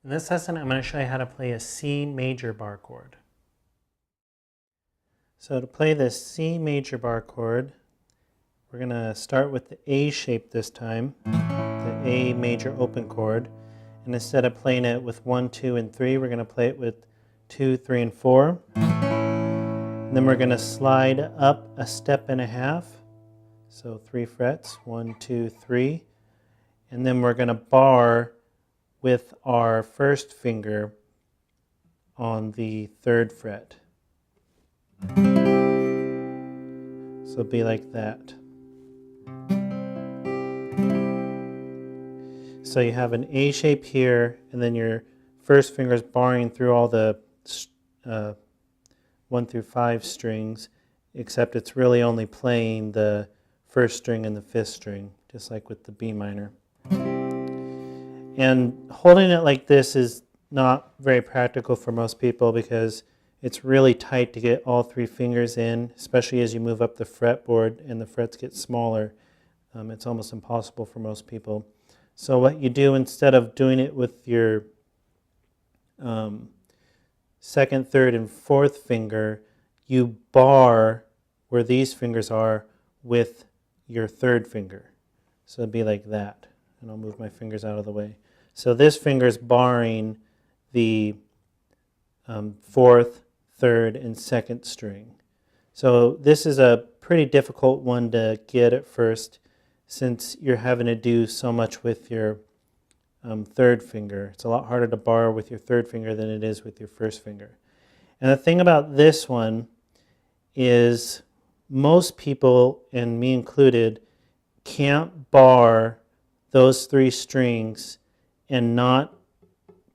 In this lesson, I'm going to show you how to play a C major bar chord. So to play this C major bar chord, we're going to start with the A shape this time, the A major open chord. And instead of playing it with 1, 2, and 3, we're going to play it with 2, 3, and 4. And then we're going to slide up a step and a half. So 3 frets, 1, 2, 3. And then we're going to bar with our first finger on the 3rd fret. So it'll be like that. So you have an A shape here, and then your first finger is barring through all the 1 through 5 strings, except it's really only playing the 1st string and the 5th string, just like with the B minor. And holding it like this is not very practical for most people because it's really tight to get all 3 fingers in, especially as you move up the fretboard and the frets get smaller. It's almost impossible for most people. So what you do, instead of doing it with your 2nd, 3rd, and 4th finger, you bar where these fingers are with your 3rd finger. So it'd be like that. And I'll move my fingers out of the way. So this finger is barring the 4th, 3rd, and 2nd string. So this is a pretty difficult one to get at first, since you're having to do so much with your 3rd finger. It's a lot harder to bar with your 3rd finger than it is with your 1st finger. And the thing about this one is most people, and me included, can't bar those 3 strings and not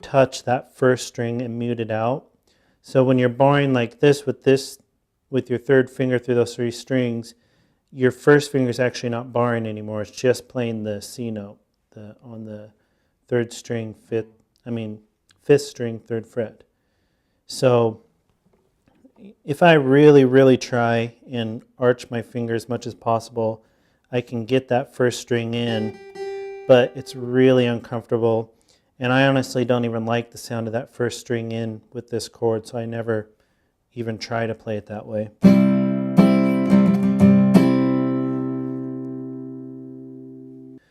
touch that 1st string and mute it out. So when you're barring like this with your 3rd finger through those 3 strings, your 1st finger is actually not barring anymore. It's just playing the C note on the 3rd string, 5th string, 3rd fret. So if I really, really try and arch my finger as much as possible, I can get that 1st string in, but it's really uncomfortable. And I honestly don't even like the sound of that 1st string in with this chord, so I never even try to play it that way.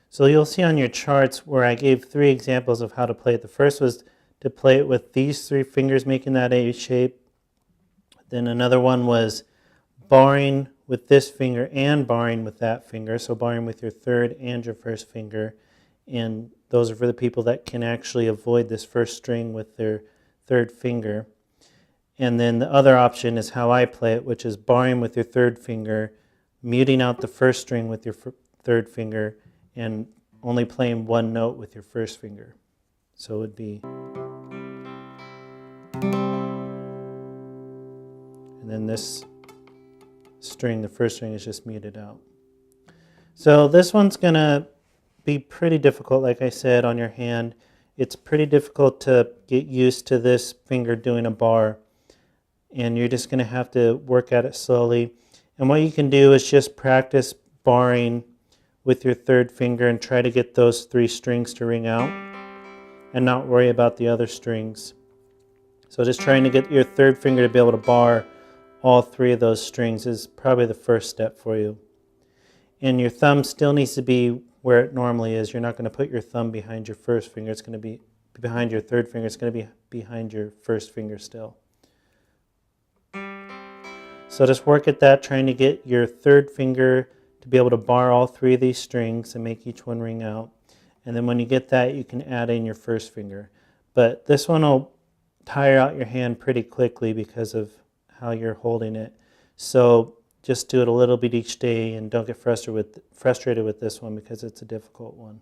So you'll see on your charts where I gave 3 examples of how to play it. The first was to play it with these 3 fingers making that A shape. Then another one was barring with this finger and barring with that finger, so barring with your 3rd and your 1st finger. And those are for the people that can actually avoid this 1st string with their 3rd finger. And then the other option is how I play it, which is barring with your 3rd finger, muting out the 1st string with your 3rd finger, and only playing 1 note with your 1st finger. So it would be... And then this string, the 1st string, is just muted out. So this one's going to be pretty difficult, like I said, on your hand. It's pretty difficult to get used to this finger doing a bar, and you're just going to have to work at it slowly. And what you can do is just practice barring with your 3rd finger and try to get those 3 strings to ring out and not worry about the other strings. So just trying to get your 3rd finger to be able to bar all 3 of those strings is probably the first step for you. And your thumb still needs to be where it normally is. You're not going to put your thumb behind your 1st finger. It's going to be behind your 3rd finger. It's going to be behind your 1st finger still. So just work at that, trying to get your 3rd finger to be able to bar all 3 of these strings and make each one ring out. And then when you get that, you can add in your 1st finger. But this one will tire out your hand pretty quickly because of how you're holding it. So just do it a little bit each day and don't get frustrated with this one because it's a difficult one.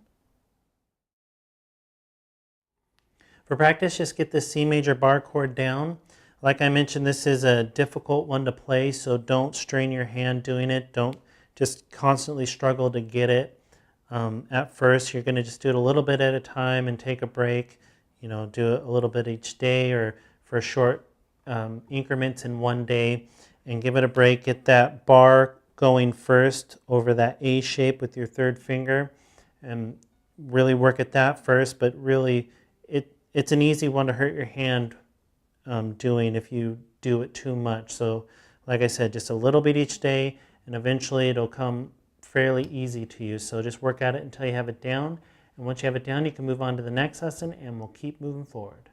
For practice, just get the C major bar chord down. Like I mentioned, this is a difficult one to play, so don't strain your hand doing it. Don't just constantly struggle to get it. At first, you're going to just do it a little bit at a time and take a break. You know, do it a little bit each day or for short increments in one day, and give it a break. Get that bar going first over that A shape with your 3rd finger, and really work at that first. But really, it's an easy one to hurt your hand doing if you do it too much. So like I said, just a little bit each day, and eventually it'll come fairly easy to you. So just work at it until you have it down. And once you have it down, you can move on to the next lesson, and we'll keep moving forward.